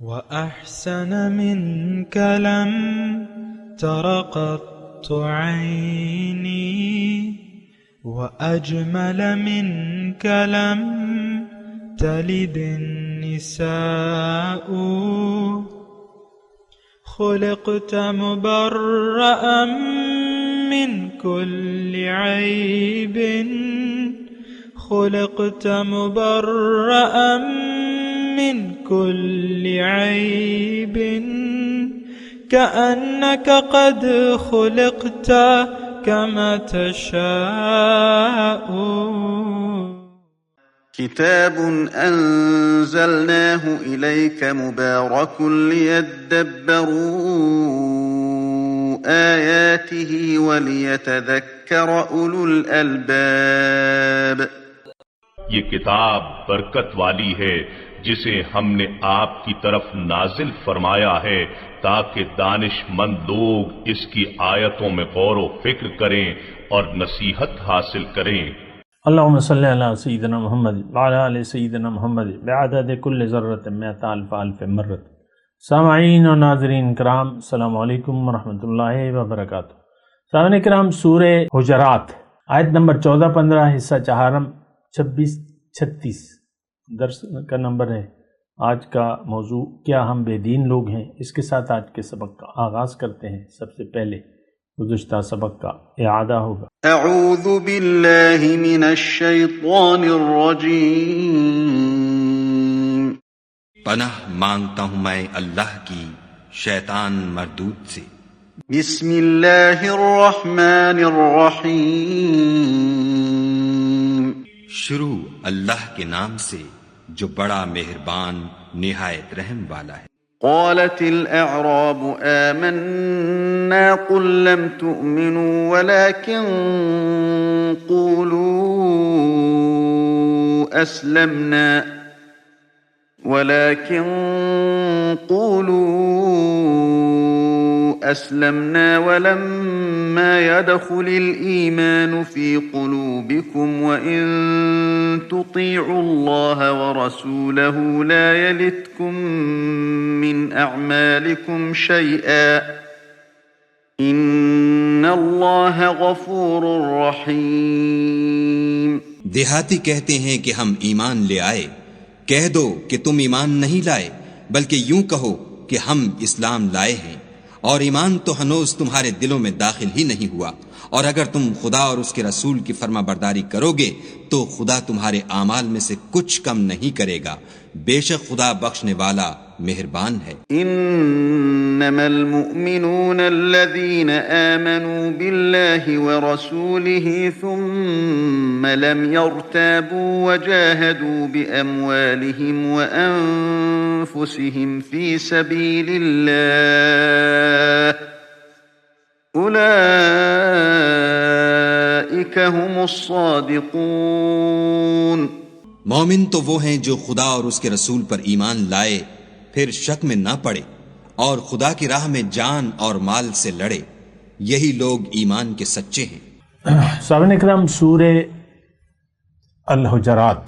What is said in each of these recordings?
وأحسن منك لم تر قط عيني وأجمل منك لم تلد النساء خلقت مبرأ من كل عيب خلقت مبرأ من كل عيب كأنك قد خلقت كما تشاء. كتاب أنزلناه إليك مبارك ليدبروا آياته وليتذكر أولو الألباب. یہ کتاب برکت والی ہے جسے ہم نے آپ کی طرف نازل فرمایا ہے تاکہ دانش مند لوگ اس کی آیتوں میں غور و فکر کریں اور نصیحت حاصل کریں. اللہم صلی علی سیدنا محمد وعلی آل سیدنا محمد بعدد کل ذرۃ مئۃ الف الف مرۃ. سامعین و ناظرین کرام، السلام علیکم ورحمۃ اللہ وبرکاتہ. سامعین کرام، سورہ حجرات آیت نمبر 14 15 حصہ چہارم 26 36 درس کا نمبر ہے. آج کا موضوع کیا ہم بے دین لوگ ہیں، اس کے ساتھ آج کے سبق کا آغاز کرتے ہیں. سب سے پہلے گزشتہ سبق کا اعادہ ہوگا. اعوذ باللہ من الشیطان الرجیم. پناہ مانگتا ہوں میں اللہ کی شیطان مردود سے. بسم اللہ الرحمن الرحیم. شروع اللہ کے نام سے جو بڑا مہربان نہایت رحم والا ہے. قالت الأعراب آمنا قل لم تؤمنوا ولكن قولوا أسلمنا ولما يدخل الإيمان في قلوبكم وإن تطيعوا الله ورسوله لا يلتكم من أعمالكم شيئا إن الله غفور رحيم. دیہاتی کہتے ہیں کہ ہم ایمان لے آئے. کہہ دو کہ تم ایمان نہیں لائے، بلکہ یوں کہو کہ ہم اسلام لائے ہیں، اور ایمان تو ہنوز تمہارے دلوں میں داخل ہی نہیں ہوا. اور اگر تم خدا اور اس کے رسول کی فرما برداری کرو گے تو خدا تمہارے اعمال میں سے کچھ کم نہیں کرے گا. بے شک خدا بخشنے والا مہربان ہے. انما المؤمنون الذين آمنوا بالله ورسوله ثم لم يرتابوا وجاهدوا بأموالهم وأنفسهم في سبيل الله أولئك هم الصادقون. مومن تو وہ ہیں جو خدا اور اس کے رسول پر ایمان لائے، پھر شک میں نہ پڑے اور خدا کی راہ میں جان اور مال سے لڑے. یہی لوگ ایمان کے سچے ہیں. سامعین اکرام، سورہ الحجرات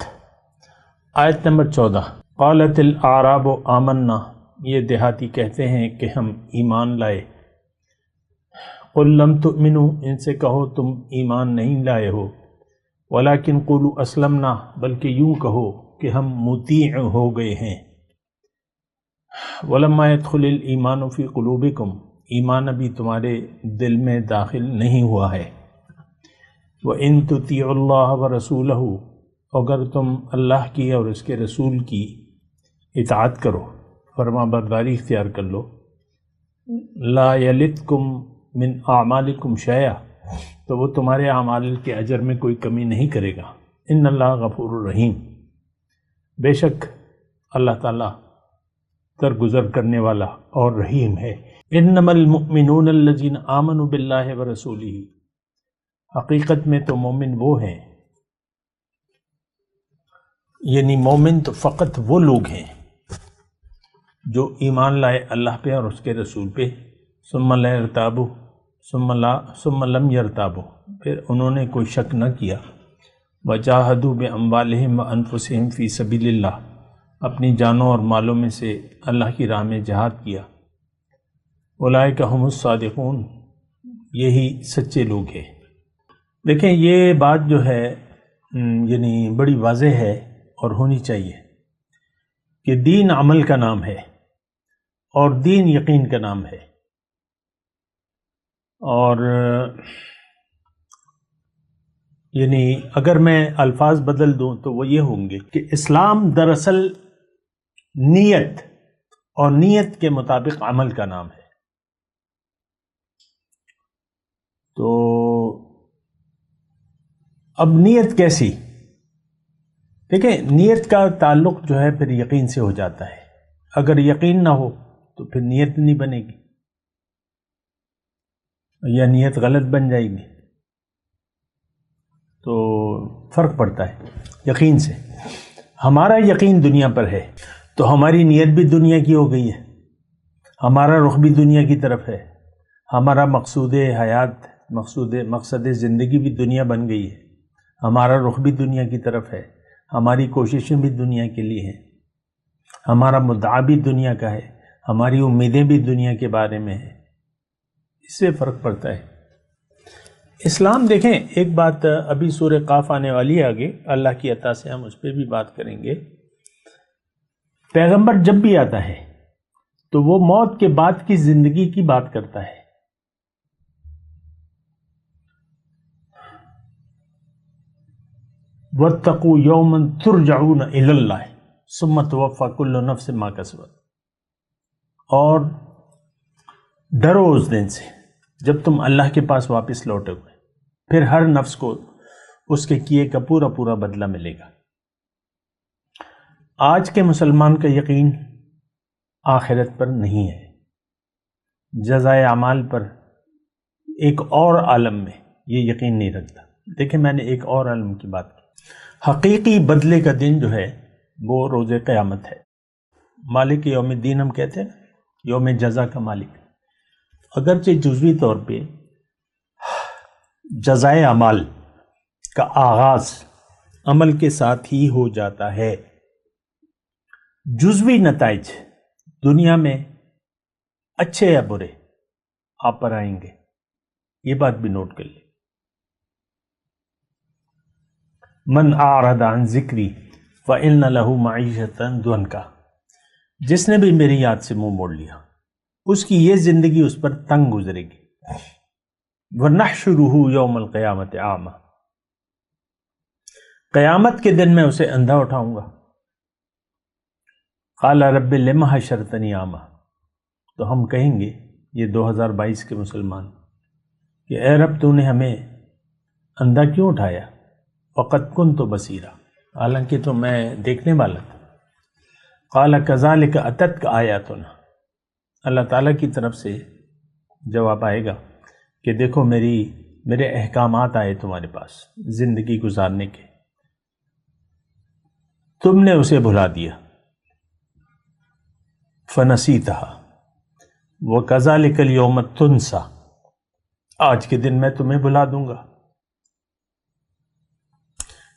آیت نمبر 14. قالت الاعراب آمنا، یہ دیہاتی کہتے ہیں کہ ہم ایمان لائے. قل لم تؤمنوا، ان سے کہو تم ایمان نہیں لائے ہو. ولیکن قولوا اسلمنا، بلکہ یوں کہو کہ ہم مطیع ہو گئے ہیں. ولما يدخل الایمان فی قلوبکم، ایمان ابھی تمہارے دل میں داخل نہیں ہوا ہے. وَإِن تُطِيعُوا اللَّهَ وَرَسُولَهُ، اگر تم اللہ کی اور اس کے رسول کی اطاعت کرو، فرما برداری اختیار کر لو. لا یلتکم من اعمالکم شیئا، تو وہ تمہارے اعمال کے اجر میں کوئی کمی نہیں کرے گا. ان اللہ غفور الرحیم، بے شک اللہ تعالیٰ درگزر کرنے والا اور رحیم ہے. انما المؤمنون الذین آمنوا باللہ ورسولہ، حقیقت میں تو مومن وہ ہیں، یعنی مومن تو فقط وہ لوگ ہیں جو ایمان لائے اللہ پہ اور اس کے رسول پہ. ثم لا یرتابوا، ثم لم یرتابوا، پھر انہوں نے کوئی شک نہ کیا. وجاہدوا باموالہم وانفسہم فی سبیل اللہ، اپنی جانوں اور مالوں میں سے اللہ کی راہ میں جہاد کیا، اولئک ھم الصادقون، یہی سچے لوگ ہیں۔ دیکھیں یہ بات جو ہے یعنی بڑی واضح ہے اور ہونی چاہیے کہ دین عمل کا نام ہے اور دین یقین کا نام ہے، اور یعنی اگر میں الفاظ بدل دوں تو وہ یہ ہوں گے کہ اسلام دراصل نیت اور نیت کے مطابق عمل کا نام ہے۔ تو اب نیت کیسی؟ دیکھیں نیت کا تعلق جو ہے پھر یقین سے ہو جاتا ہے، اگر یقین نہ ہو تو پھر نیت نہیں بنے گی یا نیت غلط بن جائے گی، تو فرق پڑتا ہے یقین سے۔ ہمارا یقین دنیا پر ہے تو ہماری نیت بھی دنیا کی ہو گئی ہے، ہمارا رخ بھی دنیا کی طرف ہے، ہمارا مقصود حیات مقصد زندگی بھی دنیا بن گئی ہے، ہمارا رخ بھی دنیا کی طرف ہے، ہماری کوششیں بھی دنیا کے لیے ہیں، ہمارا مدعا بھی دنیا کا ہے، ہماری امیدیں بھی دنیا کے بارے میں ہیں، اس سے فرق پڑتا ہے۔ اسلام دیکھیں ایک بات ابھی سورہ قاف آنے والی ہے آگے، اللہ کی عطا سے ہم اس پہ بھی بات کریں گے۔ پیغمبر جب بھی آتا ہے تو وہ موت کے بعد کی زندگی کی بات کرتا ہے۔ وَاتَّقُوا يَوْمًا تُرْجَعُونَ إِلَى اللَّهِ ثُمَّ تُوَفَّى كُلُّ نَفْسٍ مَا كَسَبَتْ، اور ڈرو اس دن سے جب تم اللہ کے پاس واپس لوٹو گے، پھر ہر نفس کو اس کے کیے کا پورا پورا بدلہ ملے گا۔ آج کے مسلمان کا یقین آخرت پر نہیں ہے، جزائے اعمال پر ایک اور عالم میں یہ یقین نہیں رکھتا۔ دیکھیں میں نے ایک اور عالم کی بات کی، حقیقی بدلے کا دن جو ہے وہ روز قیامت ہے۔ مالک یوم الدین ہم کہتے ہیں، یوم جزا کا مالک۔ اگرچہ جزوی طور پہ جزائے اعمال کا آغاز عمل کے ساتھ ہی ہو جاتا ہے، جزوی نتائج دنیا میں اچھے یا برے آپ پر آئیں گے، یہ بات بھی نوٹ کر لیں۔ من اعرض عن ذکری فإن له معیشۃ ضنکا، جس نے بھی میری یاد سے منہ موڑ لیا اس کی یہ زندگی اس پر تنگ گزرے گی۔ وَنَحْشُرُهُ يَوْمَ الْقِيَامَةِ أَعْمَى، قیامت کے دن میں اسے اندھا اٹھاؤں گا۔ قال رب لم حشرتنی اعمى، تو ہم کہیں گے یہ 2022 کے مسلمان کہ اے رب تو نے ہمیں اندھا کیوں اٹھایا؟ وقد كنت بصیرا، حالانکہ تو میں دیکھنے والا تھا۔ قال كذلك اتتك آیاتنا، اللہ تعالیٰ کی طرف سے جواب آئے گا کہ دیکھو میرے احکامات آئے تمہارے پاس زندگی گزارنے کے، تم نے اسے بھلا دیا۔ فنسیتها وكذلك اليوم تنسى، آج کے دن میں تمہیں بھلا دوں گا،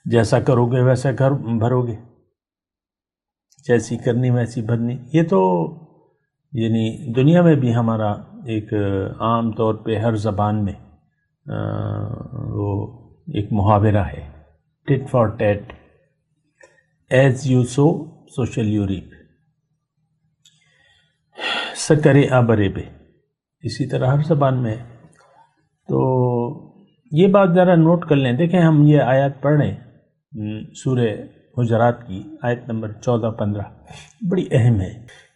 جیسا کرو گے ویسا بھرو گے، جیسی کرنی ویسی بھرنی۔ یہ تو یعنی دنیا میں بھی ہمارا ایک عام طور پہ ہر زبان میں وہ ایک محاورہ ہے، tit for tat, as you sow so shall you reap, سکرے آبرے بے، اسی طرح ہر زبان میں ہے۔ تو یہ بات ذرا نوٹ کر لیں۔ دیکھیں ہم یہ آیات پڑھ رہے ہیں سورہ حجرات کی آیت نمبر 14-15، بڑی اہم ہے۔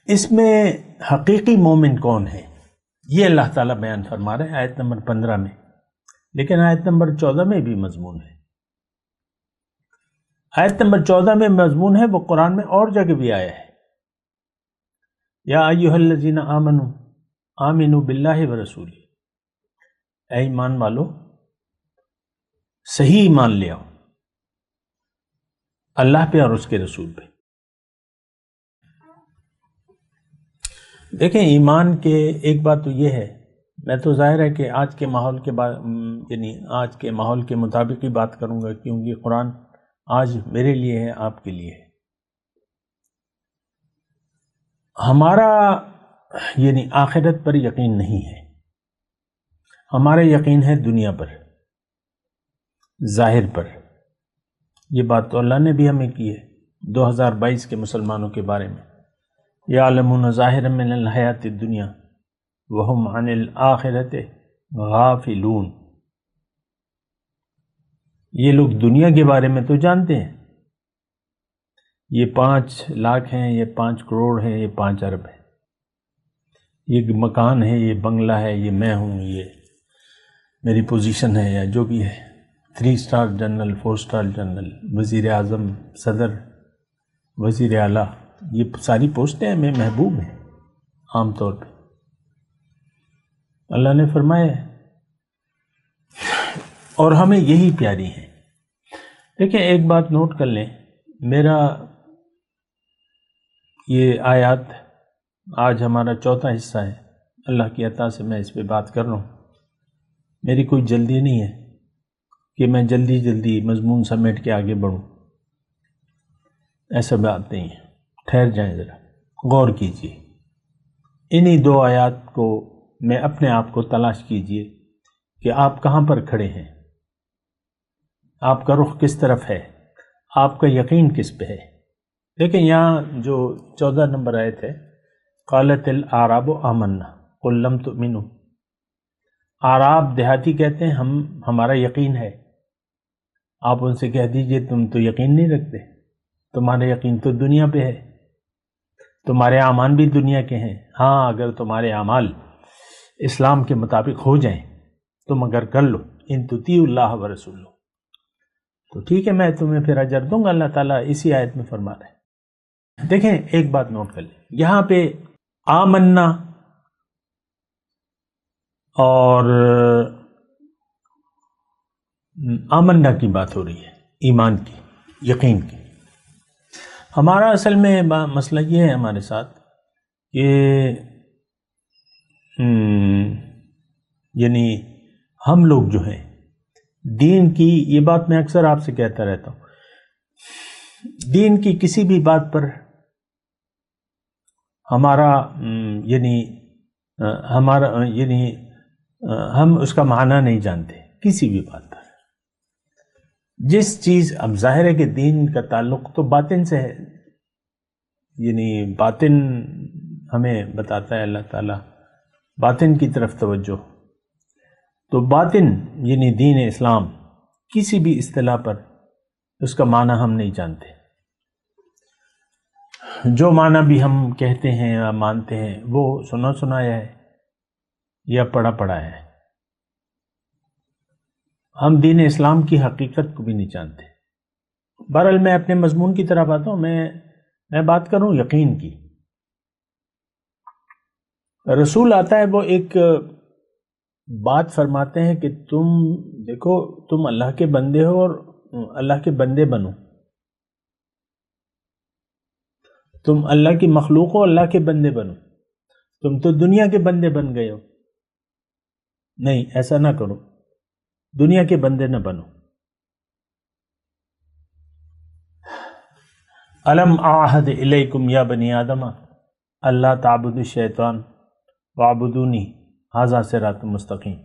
اس میں حقیقی مومن کون ہے یہ اللہ تعالیٰ بیان فرما رہے ہیں آیت نمبر 15 میں، لیکن آیت نمبر 14 میں بھی مضمون ہے۔ آیت نمبر 14 میں مضمون ہے، وہ قرآن میں اور جگہ بھی آیا ہے۔ یا ایھا الذین آمنوا آمنوا باللہ ورسولہ، اے ایمان والو صحیح ایمان لے آؤ اللہ پہ اور اس کے رسول پہ۔ دیکھیں ایمان کے ایک بات تو یہ ہے، میں تو ظاہر ہے کہ آج کے ماحول کے یعنی آج کے ماحول کے مطابق ہی بات کروں گا، کیونکہ قرآن آج میرے لیے ہے، آپ کے لیے ہے۔ ہمارا یعنی آخرت پر یقین نہیں ہے، ہمارا یقین ہے دنیا پر، ظاہر پر۔ یہ بات تو اللہ نے بھی ہمیں کی ہے 2022 کے مسلمانوں کے بارے میں، یعلمون ظاہرا من الحیات الدنیا وہم عن الآخرۃ غافلون۔ یہ لوگ دنیا کے بارے میں تو جانتے ہیں، یہ 5 لاکھ ہیں، یہ 5 کروڑ ہیں، یہ 5 ارب ہے، یہ مکان ہے، یہ بنگلہ ہے، یہ میں ہوں، یہ میری پوزیشن ہے، یا جو بھی ہے، 3 اسٹار جنرل، 4 اسٹار جنرل، وزیر اعظم، صدر، وزیر اعلیٰ، یہ ساری پوسٹیں ہمیں محبوب ہیں عام طور پہ۔ اللہ نے فرمایا ہے اور ہمیں یہی پیاری ہیں۔ دیکھیں ایک بات نوٹ کر لیں، میرا یہ آیات آج ہمارا 4تھا حصہ ہے، اللہ کی عطا سے میں اس پہ بات کر رہا ہوں۔ میری کوئی جلدی نہیں ہے کہ میں جلدی جلدی مضمون سمیٹ کے آگے بڑھوں، ایسا بات نہیں ہے، ٹھہر جائیں ذرا، غور کیجیے، انہی 2 آیات کو میں اپنے آپ کو تلاش کیجیے کہ آپ کہاں پر کھڑے ہیں، آپ کا رخ کس طرف ہے، آپ کا یقین کس پہ ہے۔ دیکھیں یہاں جو 14 نمبر آیت ہے، قالت الاعراب آمنا قل لم تؤمنوا، اعراب دیہاتی کہتے ہیں ہمارا یقین ہے۔ آپ ان سے کہہ دیجئے تم تو یقین نہیں رکھتے، تمہارا یقین تو دنیا پہ ہے، تمہارے اعمال بھی دنیا کے ہیں، ہاں اگر تمہارے اعمال اسلام کے مطابق ہو جائیں تم اگر کر لو، ان تطیعوا اللہ ورسولہ، تو ٹھیک ہے میں تمہیں پھر اجر دوں گا۔ اللہ تعالیٰ اسی آیت میں فرما رہے ہیں۔ دیکھیں ایک بات نوٹ کر لیں، یہاں پہ آمنا اور آمنا کی بات ہو رہی ہے، ایمان کی، یقین کی۔ ہمارا اصل میں مسئلہ یہ ہے ہمارے ساتھ کہ یعنی ہم لوگ جو ہیں دین کی، یہ بات میں اکثر آپ سے کہتا رہتا ہوں، دین کی کسی بھی بات پر ہمارا ہم اس کا معنی نہیں جانتے کسی بھی بات پر۔ جس چیز، اب ظاہر ہے کہ دین کا تعلق تو باطن سے ہے، یعنی باطن ہمیں بتاتا ہے اللہ تعالیٰ، باطن کی طرف توجہ، تو باطن یعنی دین اسلام کسی بھی اصطلاح پر اس کا معنی ہم نہیں جانتے۔ جو معنی بھی ہم کہتے ہیں یا مانتے ہیں وہ سنا سنایا ہے یا پڑھا پڑھا ہے، ہم دین اسلام کی حقیقت کو بھی نہیں جانتے۔ بہرحال میں اپنے مضمون کی طرف آتا ہوں، میں بات کروں یقین کی۔ رسول آتا ہے، وہ ایک بات فرماتے ہیں کہ تم دیکھو، تم اللہ کے بندے ہو اور اللہ کے بندے بنو، تم اللہ کی مخلوق ہو، اللہ کے بندے بنو، تم تو دنیا کے بندے بن گئے ہو، نہیں ایسا نہ کرو، دنیا کے بندے نہ بنو۔ الم اعہد الیکم یا بنی آدم اللہ تعبدوا الشیطان واعبدونی ھذا صراط مستقیم،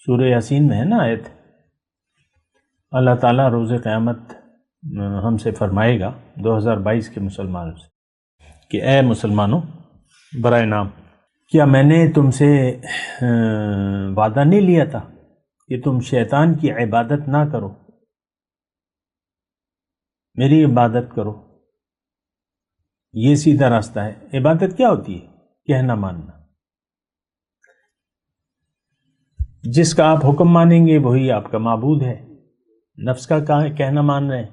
سورہ یاسین میں ہے نا آیت۔ اللہ تعالیٰ روز قیامت ہم سے فرمائے گا 2022 کے مسلمانوں سے کہ اے مسلمانوں، برائے نام کیا میں نے تم سے وعدہ نہیں لیا تھا کہ تم شیطان کی عبادت نہ کرو، میری عبادت کرو؟ یہ سیدھا راستہ ہے۔ عبادت کیا ہوتی ہے؟ کہنا ماننا، جس کا آپ حکم مانیں گے وہی آپ کا معبود ہے۔ نفس کا کہنا مان رہے ہیں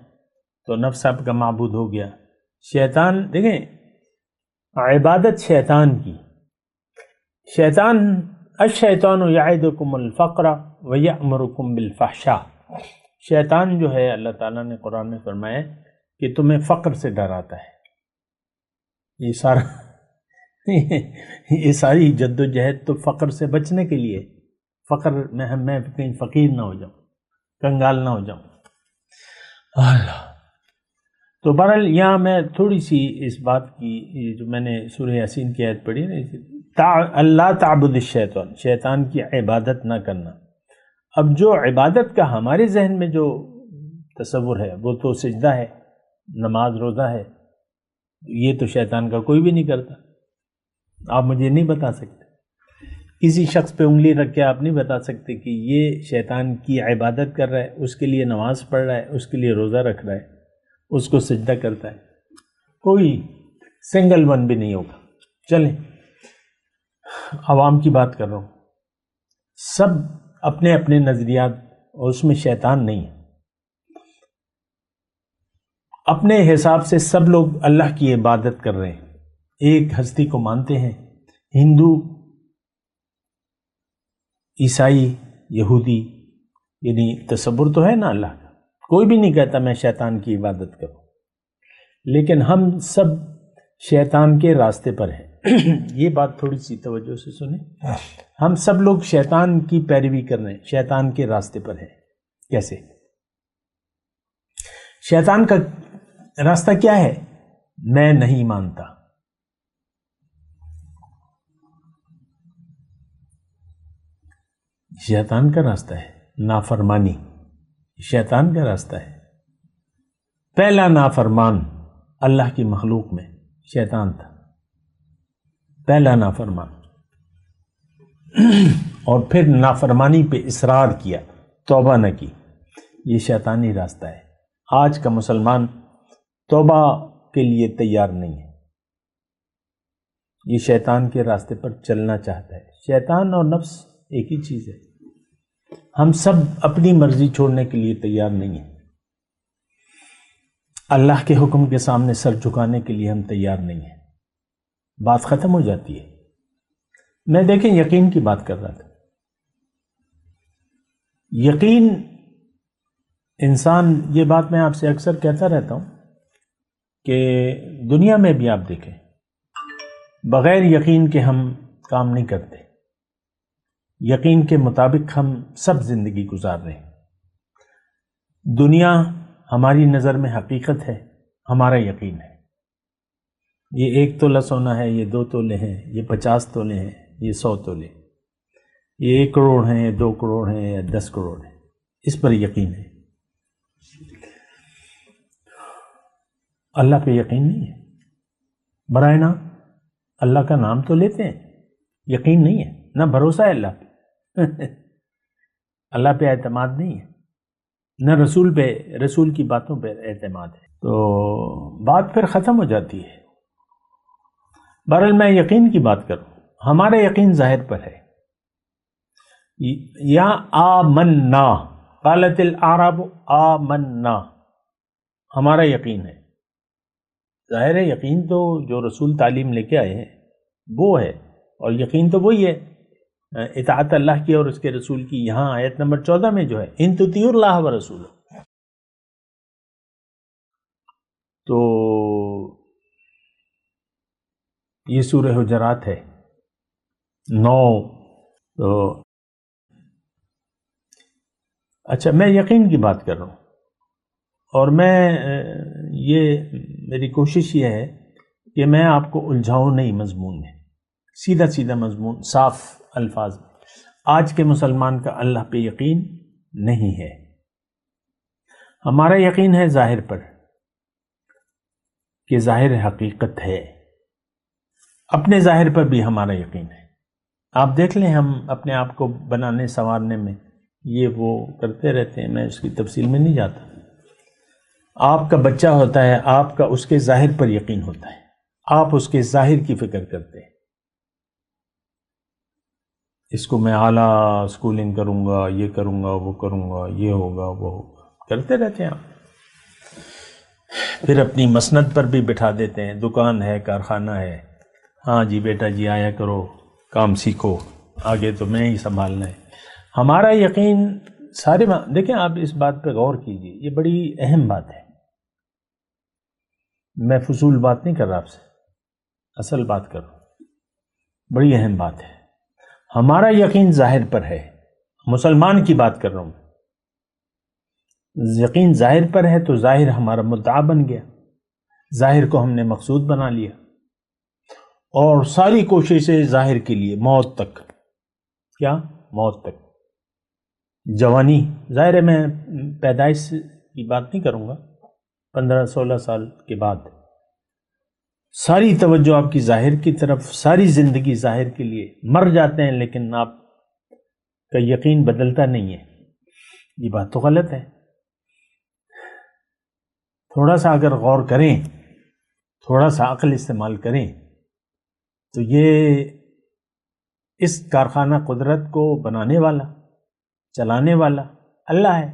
تو نفس آپ کا معبود ہو گیا۔ شیطان، دیکھیں عبادت شیطان کی، شیطان الشیطان یعدکم الفقر ویأمرکم بالفحشاء، شیطان جو ہے اللہ تعالیٰ نے قرآن میں فرمایا کہ تمہیں فقر سے ڈراتا ہے۔ یہ ساری جد و جہد تو فقر سے بچنے کے لیے، فقر میں کہیں فقیر نہ ہو جاؤں، کنگال نہ ہو جاؤں۔ اللہ تو بہرحال یہاں میں تھوڑی سی اس بات کی، جو میں نے سورہ یاسین کی آیت پڑھی نا، اللہ تعبد الشیطان، شیطان کی عبادت نہ کرنا۔ اب جو عبادت کا ہمارے ذہن میں جو تصور ہے وہ تو سجدہ ہے، نماز روزہ ہے، یہ تو شیطان کا کوئی بھی نہیں کرتا۔ آپ مجھے نہیں بتا سکتے، کسی شخص پہ انگلی رکھ کے آپ نہیں بتا سکتے کہ یہ شیطان کی عبادت کر رہا ہے، اس کے لیے نماز پڑھ رہا ہے، اس کے لیے روزہ رکھ رہا ہے، اس کو سجدہ کرتا ہے، کوئی سنگل ون بھی نہیں ہوگا۔ چلیں عوام کی بات کر رہا ہوں، سب اپنے اپنے نظریات، اور اس میں شیطان نہیں ہے، اپنے حساب سے سب لوگ اللہ کی عبادت کر رہے ہیں، ایک ہستی کو مانتے ہیں۔ ہندو، عیسائی، یہودی، یعنی تصور تو ہے نا اللہ کا، کوئی بھی نہیں کہتا میں شیطان کی عبادت کروں، لیکن ہم سب شیطان کے راستے پر ہیں۔ یہ بات تھوڑی سی توجہ سے سنیں، ہم سب لوگ شیطان کی پیروی کر رہے ہیں، شیطان کے راستے پر ہیں۔ کیسے؟ شیطان کا راستہ کیا ہے؟ میں نہیں مانتا، شیطان کا راستہ ہے نافرمانی، شیطان کا راستہ ہے۔ پہلا نافرمان اللہ کی مخلوق میں شیطان تھا، پہلا نافرمان، اور پھر نافرمانی پہ اصرار کیا، توبہ نہ کی، یہ شیطانی راستہ ہے۔ آج کا مسلمان توبہ کے لیے تیار نہیں ہے، یہ شیطان کے راستے پر چلنا چاہتا ہے۔ شیطان اور نفس ایک ہی چیز ہے، ہم سب اپنی مرضی چھوڑنے کے لیے تیار نہیں ہیں، اللہ کے حکم کے سامنے سر جھکانے کے لیے ہم تیار نہیں ہیں، بات ختم ہو جاتی ہے۔ میں دیکھیں یقین کی بات کر رہا تھا، یقین انسان، یہ بات میں آپ سے اکثر کہتا رہتا ہوں کہ دنیا میں بھی آپ دیکھیں، بغیر یقین کے ہم کام نہیں کرتے، یقین کے مطابق ہم سب زندگی گزار رہے ہیں۔ دنیا ہماری نظر میں حقیقت ہے، ہمارا یقین ہے، یہ 1 تولہ سونا ہے، یہ 2 تولے ہیں، یہ 50 تولے ہیں، یہ 100 تولے، یہ 1 کروڑ ہیں، یہ 2 کروڑ ہیں، یا 10 کروڑ ہیں، اس پر یقین ہے۔ اللہ پہ یقین نہیں ہے، برائے نام اللہ کا نام تو لیتے ہیں، یقین نہیں ہے، نہ بھروسہ ہے اللہ پہ، اللہ پہ اعتماد نہیں ہے، نہ رسول کی باتوں پہ اعتماد ہے، تو بات پھر ختم ہو جاتی ہے۔ بہرحال میں یقین کی بات کروں، ہمارا یقین ظاہر پر ہے، یا آمنا، قالت الاعراب آمنا، ہمارا یقین ہے، ظاہر ہے یقین تو جو رسول تعلیم لے کے آئے ہیں وہ ہے، اور یقین تو وہی ہے اطاعت اللہ کی اور اس کے رسول کی۔ یہاں آیت نمبر 14 میں جو ہے ان تطیعوا اللہ ورسولہ، تو یہ سورہ حجرات ہے 9۔ تو اچھا، میں یقین کی بات کر رہا ہوں، اور میری کوشش یہ ہے کہ میں آپ کو الجھاؤں نہیں مضمون میں، سیدھا سیدھا مضمون، صاف الفاظ میں۔ آج کے مسلمان کا اللہ پہ یقین نہیں ہے، ہمارا یقین ہے ظاہر پر، کہ ظاہر حقیقت ہے، اپنے ظاہر پر بھی ہمارا یقین ہے۔ آپ دیکھ لیں، ہم اپنے آپ کو بنانے سنوارنے میں یہ وہ کرتے رہتے ہیں، میں اس کی تفصیل میں نہیں جاتا۔ آپ کا بچہ ہوتا ہے، آپ کا اس کے ظاہر پر یقین ہوتا ہے، آپ اس کے ظاہر کی فکر کرتے ہیں، اس کو میں اعلیٰ اسکولنگ کروں گا، یہ کروں گا، وہ کروں گا، یہ ہوگا، وہ ہوگا، کرتے رہتے ہیں آپ۔ پھر اپنی مسند پر بھی بٹھا دیتے ہیں، دکان ہے، کارخانہ ہے، ہاں جی بیٹا جی آیا کرو، کام سیکھو، آگے تو میں ہی سنبھالنا ہے۔ ہمارا یقین دیکھیں، آپ اس بات پہ غور کیجئے، یہ بڑی اہم بات ہے، میں فضول بات نہیں کر رہا آپ سے، اصل بات کر رہا ہوں، بڑی اہم بات ہے۔ ہمارا یقین ظاہر پر ہے، مسلمان کی بات کر رہا ہوں، یقین ظاہر پر ہے تو ظاہر ہمارا مدعا بن گیا، ظاہر کو ہم نے مقصود بنا لیا اور ساری کوششیں ظاہر کے لیے، موت تک. کیا؟ موت تک. جوانی، ظاہر ہے میں پیدائش کی بات نہیں کروں گا، 15-16 سال کے بعد ساری توجہ آپ کی ظاہر کی طرف، ساری زندگی ظاہر کے لیے. مر جاتے ہیں لیکن آپ کا یقین بدلتا نہیں ہے. یہ بات تو غلط ہے. تھوڑا سا اگر غور کریں، تھوڑا سا عقل استعمال کریں تو یہ اس کارخانہ قدرت کو بنانے والا، چلانے والا اللہ ہے.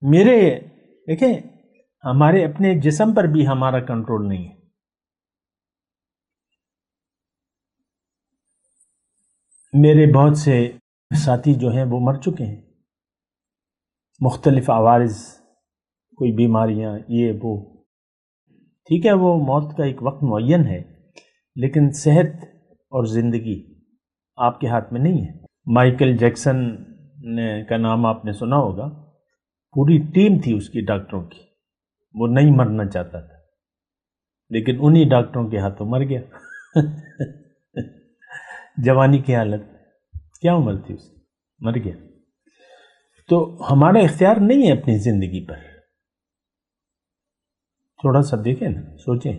میرے دیکھیں، ہمارے اپنے جسم پر بھی ہمارا کنٹرول نہیں ہے. میرے بہت سے ساتھی جو ہیں وہ مر چکے ہیں، مختلف عوارض، کوئی بیماریاں، یہ وہ. ٹھیک ہے، وہ موت کا ایک وقت معین ہے، لیکن صحت اور زندگی آپ کے ہاتھ میں نہیں ہے. مائیکل جیکسن کا نام آپ نے سنا ہوگا. پوری ٹیم تھی اس کی ڈاکٹروں کی، وہ نہیں مرنا چاہتا تھا لیکن انہی ڈاکٹروں کے ہاتھوں مر گیا. جوانی کی حالت، کیا عمر تھی اس کی، مر گیا. تو ہمارا اختیار نہیں ہے اپنی زندگی پر. تھوڑا سا دیکھیں نا، سوچیں.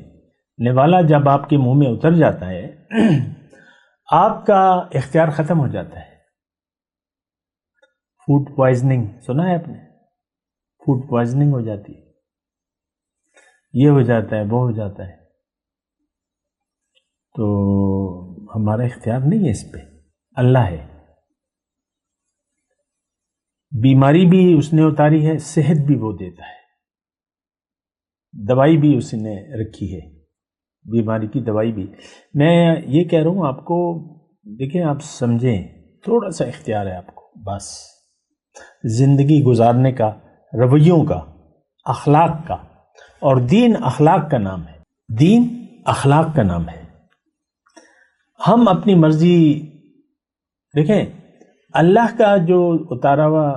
نوالا جب آپ کے منہ میں اتر جاتا ہے آپ کا اختیار ختم ہو جاتا ہے. فوڈ پوائزننگ سنا ہے آپ نے؟ فوڈ پوائزننگ ہو جاتی ہے، یہ ہو جاتا ہے، وہ ہو جاتا ہے. تو ہمارا اختیار نہیں ہے اس پہ، اللہ ہے. بیماری بھی اس نے اتاری ہے، صحت بھی وہ دیتا ہے، دوائی بھی اس نے رکھی ہے، بیماری کی دوائی بھی. میں یہ کہہ رہا ہوں آپ کو، دیکھیں آپ سمجھیں، تھوڑا سا اختیار ہے آپ کو بس، زندگی گزارنے کا، رویوں کا، اخلاق کا. اور دین اخلاق کا نام ہے، دین اخلاق کا نام ہے. ہم اپنی مرضی، دیکھیں اللہ کا جو اتارا ہوا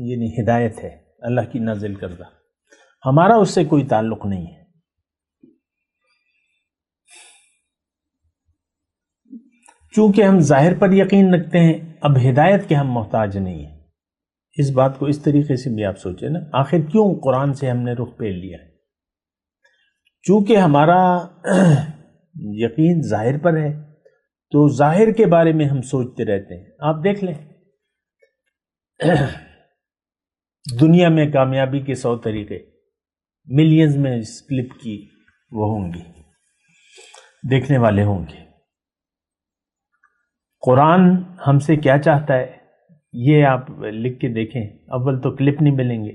یعنی ہدایت ہے، اللہ کی نازل کردہ، ہمارا اس سے کوئی تعلق نہیں ہے. چونکہ ہم ظاہر پر یقین رکھتے ہیں، اب ہدایت کے ہم محتاج نہیں ہیں. اس بات کو اس طریقے سے بھی آپ سوچیں نا، آخر کیوں قرآن سے ہم نے رخ پھیر لیا ہے؟ چونکہ ہمارا یقین ظاہر پر ہے، تو ظاہر کے بارے میں ہم سوچتے رہتے ہیں. آپ دیکھ لیں دنیا میں کامیابی کے 100 طریقے، ملینز میں اس کلپ کی وہ ہوں گی، دیکھنے والے ہوں گے. قرآن ہم سے کیا چاہتا ہے یہ آپ لکھ کے دیکھیں. اول تو کلپ نہیں ملیں گے،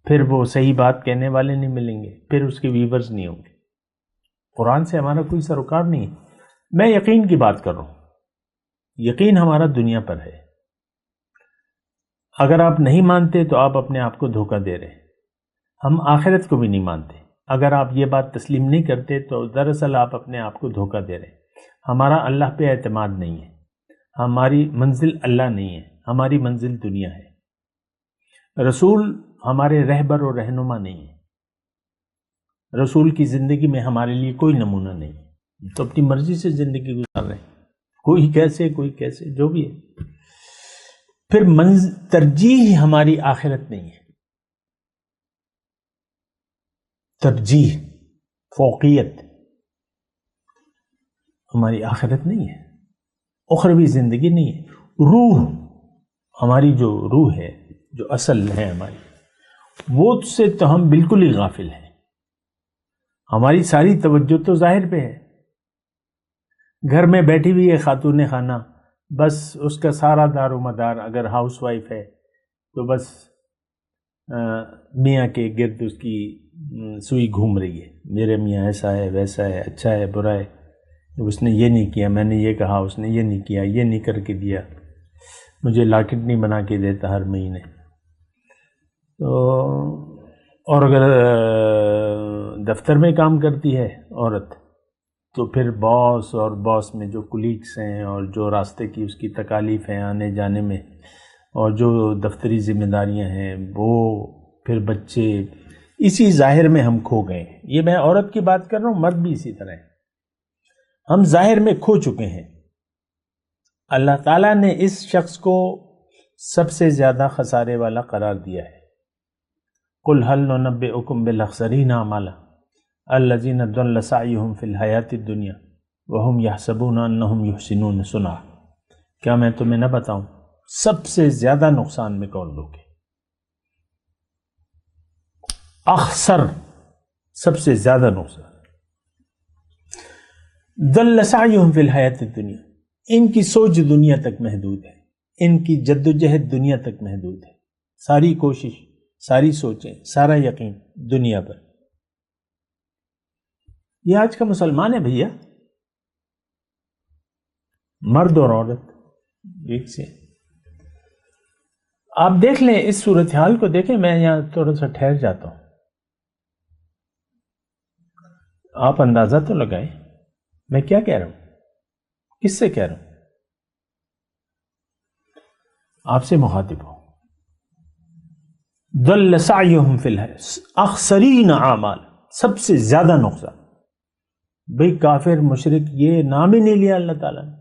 پھر وہ صحیح بات کہنے والے نہیں ملیں گے، پھر اس کے ویورز نہیں ہوں گے. قرآن سے ہمارا کوئی سروکار نہیں ہے. میں یقین کی بات کر رہا ہوں، یقین ہمارا دنیا پر ہے. اگر آپ نہیں مانتے تو آپ اپنے آپ کو دھوکہ دے رہے ہیں. ہم آخرت کو بھی نہیں مانتے. اگر آپ یہ بات تسلیم نہیں کرتے تو دراصل آپ اپنے آپ کو دھوکہ دے رہے ہیں. ہمارا اللہ پہ اعتماد نہیں ہے، ہماری منزل اللہ نہیں ہے، ہماری منزل دنیا ہے. رسول ہمارے رہبر اور رہنما نہیں ہے. رسول کی زندگی میں ہمارے لیے کوئی نمونہ نہیں ہے. تو اپنی مرضی سے زندگی گزار رہے ہیں، کوئی کیسے جو بھی ہے. پھر ترجیح ہماری آخرت نہیں ہے. ترجیح، فوقیت ہماری آخرت نہیں ہے، اخروی زندگی نہیں ہے. روح، ہماری جو روح ہے، جو اصل ہے ہماری، وہ سے تو ہم بالکل ہی غافل ہیں. ہماری ساری توجہ تو ظاہر پہ ہے. گھر میں بیٹھی ہوئی ہے خاتون خانہ، بس اس کا سارا دار و مدار، اگر ہاؤس وائف ہے تو بس میاں کے گرد اس کی سوئی گھوم رہی ہے. میرے میاں ایسا ہے، ویسا ہے، اچھا ہے، برا ہے، اس نے یہ نہیں کیا، میں نے یہ کہا، اس نے یہ نہیں کیا، یہ نہیں کر کے دیا، مجھے لاکٹ نہیں بنا کے دیتا ہر مہینے. تو اور اگر دفتر میں کام کرتی ہے عورت تو پھر باس اور باس میں جو کولیگس ہیں اور جو راستے کی اس کی تکالیف ہیں آنے جانے میں، اور جو دفتری ذمہ داریاں ہیں، وہ پھر بچے، اسی ظاہر میں ہم کھو گئے ہیں. یہ میں عورت کی بات کر رہا ہوں، مرد بھی اسی طرح ہے. ہم ظاہر میں کھو چکے ہیں. اللہ تعالیٰ نے اس شخص کو سب سے زیادہ خسارے والا قرار دیا ہے. قُلْ هَلْ نُنَبِّئُكُمْ بِالْأَخْسَرِينَ أَعْمَالًا الَّذِينَ ضَلَّ سَعْيُهُمْ فِي الْحَيَاةِ الدُّنْيَا وَهُمْ يَحْسَبُونَ أَنَّهُمْ يُحْسِنُونَ صُنْعًا. کیا میں تمہیں نہ بتاؤں سب سے زیادہ نقصان میں کون لوگ ہیں؟ اخسر، سب سے زیادہ نقصان. ضَلَّ سَعْيُهُمْ فِي الْحَيَاةِ الدُّنْيَا، ان کی سوچ دنیا تک محدود ہے، ان کی جدوجہد دنیا تک محدود ہے. ساری کوشش، ساری سوچیں، سارا یقین دنیا پر. یہ آج کا مسلمان ہے بھیا، مرد اور عورت ایک سے. آپ دیکھ لیں اس صورتحال کو، دیکھیں. میں یہاں تھوڑا سا ٹھہر جاتا ہوں، آپ اندازہ تو لگائیں میں کیا کہہ رہا ہوں، کس سے کہہ رہا ہوں. آپ سے مخاطب ہوں. ضل سعیہم فی الحیاۃ اخسرین اعمال، سب سے زیادہ نقصان. بھئی کافر مشرک یہ نام ہی نہیں لیا اللہ تعالیٰ نے.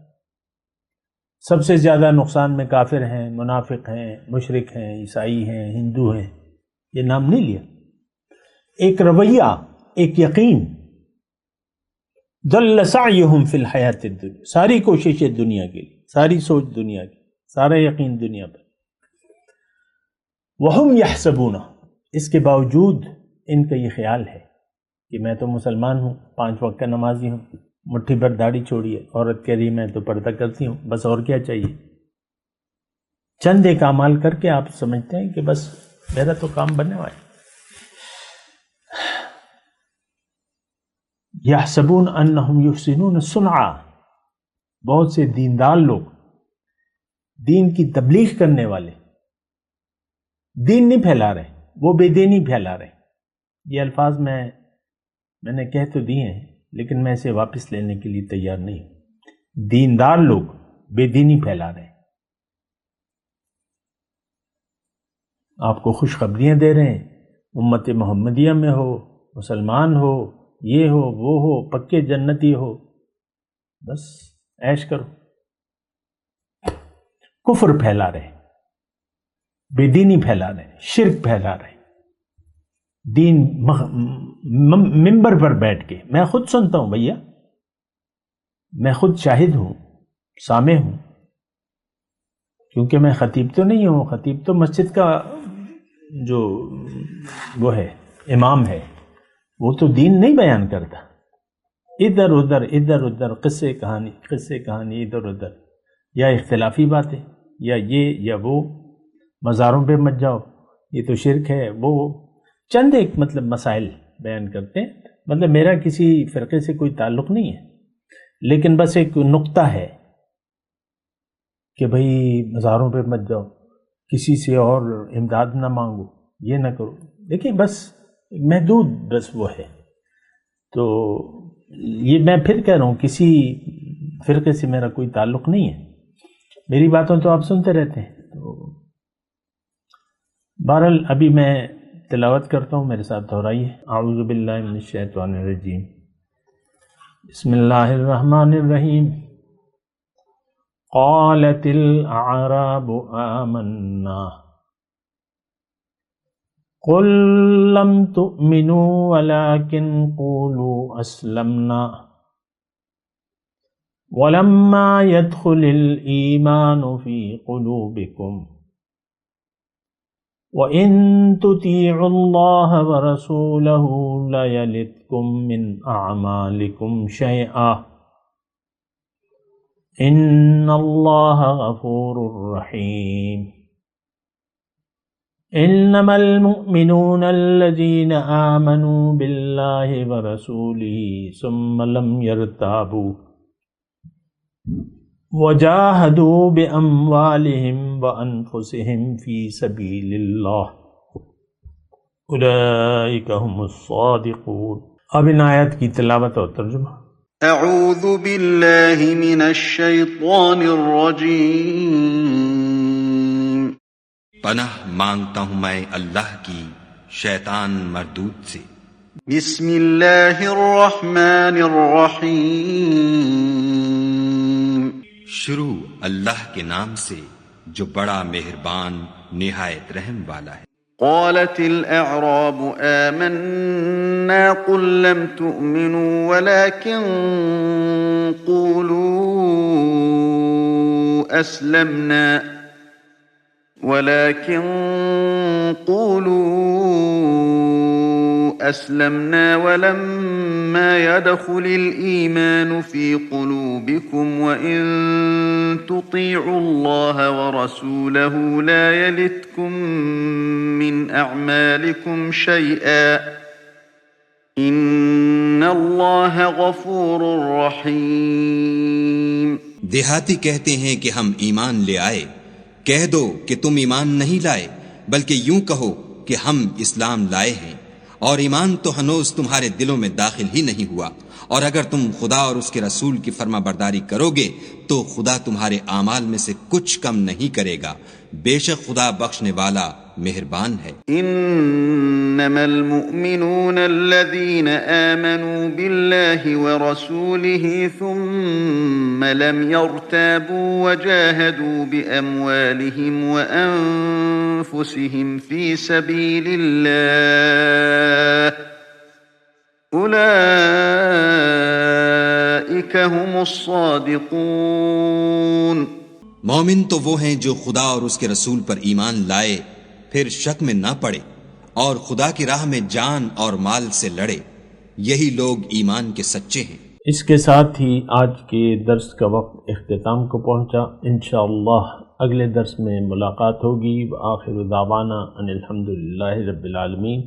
سب سے زیادہ نقصان میں کافر ہیں، منافق ہیں، مشرک ہیں، عیسائی ہیں، ہندو ہیں، یہ نام نہیں لیا. ایک رویہ، ایک یقین. ضل سعیہم فی الحیاۃ الدنیا، ساری کوششیں دنیا کے لیے، ساری سوچ دنیا کی، سارا یقین دنیا پر. وہم یحسبون، اس کے باوجود ان کا یہ خیال ہے کہ میں تو مسلمان ہوں، 5 وقت کا نمازی ہوں، مٹھی بھر داڑھی چھوڑی ہے. عورت کہہ رہی میں تو پردہ کرتی ہوں، بس اور کیا چاہیے. چند ایک اعمال کر کے آپ سمجھتے ہیں کہ بس میرا تو کام بننے والا ہے. یحسبون انہم یحسنون صنعا. بہت سے دیندار لوگ، دین کی تبلیغ کرنے والے، دین نہیں پھیلا رہے، وہ بے دینی پھیلا رہے. یہ الفاظ میں نے کہہ تو دیے ہیں، لیکن میں اسے واپس لینے کے لیے تیار نہیں ہوں. دیندار لوگ بے دینی پھیلا رہے ہیں، آپ کو خوشخبریاں دے رہے ہیں. امت محمدیہ میں ہو، مسلمان ہو، یہ ہو وہ ہو، پکے جنتی ہو، بس عیش کرو. کفر پھیلا رہے، بے دینی پھیلا رہے، شرک پھیلا رہے. دین ممبر پر بیٹھ کے، میں خود سنتا ہوں بھیا، میں خود شاہد ہوں، سامع ہوں، کیونکہ میں خطیب تو نہیں ہوں. خطیب تو مسجد کا جو وہ ہے، امام ہے، وہ تو دین نہیں بیان کرتا. ادھر ادھر قصے کہانی ادھر ادھر، یا اختلافی باتیں، یا یہ یا وہ. مزاروں پہ مت جاؤ، یہ تو شرک ہے. وہ چند ایک مطلب مسائل بیان کرتے ہیں. مطلب میرا کسی فرقے سے کوئی تعلق نہیں ہے، لیکن بس ایک نقطہ ہے کہ بھئی مزاروں پہ مت جاؤ، کسی سے اور امداد نہ مانگو، یہ نہ کرو. دیکھیں بس محدود بس وہ ہے. تو یہ میں پھر کہہ رہا ہوں، کسی فرقے سے میرا کوئی تعلق نہیں ہے. میری باتوں تو آپ سنتے رہتے ہیں. تو بہرحال ابھی میں تلاوت کرتا ہوں، میرے ساتھ دہرائیے. اعوذ باللہ من الشیطان الرجیم، بسم اللہ الرحمن الرحیم. قالت الاعراب آمنا قل لم تؤمنوا ولكن قولوا اسلمنا ولما يدخل الإيمان في قلوبكم وَإِن تُطِيعُوا اللَّهَ وَرَسُولَهُ لَا يَلِتْكُم مِّنْ أَعْمَالِكُمْ شَيْئًا إِنَّ اللَّهَ غَفُورٌ رَّحِيمٌ. إِنَّمَا الْمُؤْمِنُونَ الَّذِينَ آمَنُوا بِاللَّهِ وَرَسُولِهِ ثُمَّ لَمْ يَرْتَابُوا وَجَاهَدُوا بِأَمْوَالِهِمْ وَأَنفُسِهِمْ فِي سَبِيلِ اللَّهِ أُولَئِكَ هُمُ الصَّادِقُونَ. اب ان آیات کی تلاوت اور ترجمہ. اعوذ باللہ من الشیطان الرجیم. پناہ مانگتا ہوں میں اللہ کی شیطان مردود سے۔ بسم اللہ الرحمن الرحیم، شروع اللہ کے نام سے جو بڑا مہربان نہایت رحم والا ہے۔ قالت الأعراب آمنا قل لم تؤمنوا ولكن قولوا أسلمنا ولما يدخل الإيمان في قلوبكم وإن تطيعوا الله ورسوله لا يلتكم من أعمالكم شيئا إن الله غفور رحيم۔ دیہاتی کہتے ہیں کہ ہم ایمان لے آئے، کہہ دو کہ تم ایمان نہیں لائے بلکہ یوں کہو کہ ہم اسلام لائے ہیں، اور ایمان تو ہنوز تمہارے دلوں میں داخل ہی نہیں ہوا، اور اگر تم خدا اور اس کے رسول کی فرما برداری کرو گے تو خدا تمہارے اعمال میں سے کچھ کم نہیں کرے گا، بے شک خدا بخشنے والا مہربان ہے۔ انما المؤمنون الذين آمنوا بالله ورسوله ثم لم يرتابوا وجاهدوا بأموالهم وأنفسهم في سبيل الله أولئك هم الصادقون۔ مومن تو وہ ہیں جو خدا اور اس کے رسول پر ایمان لائے، پھر شک میں نہ پڑے اور خدا کی راہ میں جان اور مال سے لڑے، یہی لوگ ایمان کے سچے ہیں۔ اس کے ساتھ ہی آج کے درس کا وقت اختتام کو پہنچا۔ انشاءاللہ اگلے درس میں ملاقات ہوگی۔ وآخر دعوانا ان الحمدللہ رب العالمین،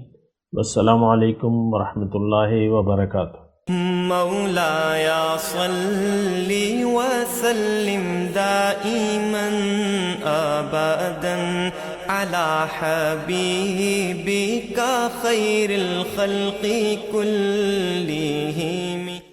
والسلام علیکم ورحمۃ اللہ وبرکاتہ۔ مولاي صل وسلم دائما ابدا على حبيبك خير الخلق كلهم۔